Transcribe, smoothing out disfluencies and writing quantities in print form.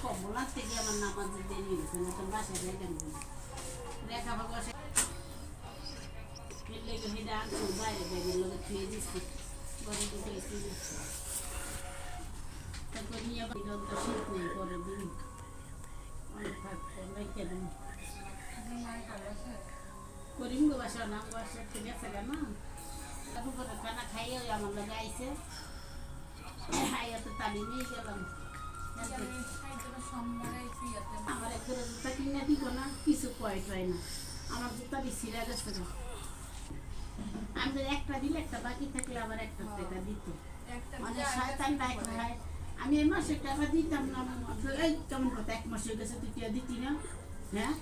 কবলার থেকে আমার নামাজের দেরি হয়েছে না তো বাসায় যাই কেন রেখা বাবা লেগে হেঁটে আনছো বাইরে ব্যাগের লোকে থুয়ে দিচ্ছি ঘরে ঢুকে তারপর নিয়ে তো শীত নেই পরের দিন অনেক থাকতো লাইকে দিন করিম গো বাসা না বাসা থেকে গেছে কেন তারপর করে খানা খাইয়ে আমার লোক আইসে খাইয়া তো তালি নিয়ে গেলাম আমার এক জুতা কিনে দিব না কিছু কয় টয় না আমার জুতা ছিঁড়া গেছে আমি যদি একটা দিলে একটা বাকি থাকলে আবার একটা টাকা দিত মানে শয়তান রাখ খায় আমি এই মাসে টাকা দিতাম না এই কেমন কথা এক মাস হয়ে গেছে তুই দিতি না হ্যাঁ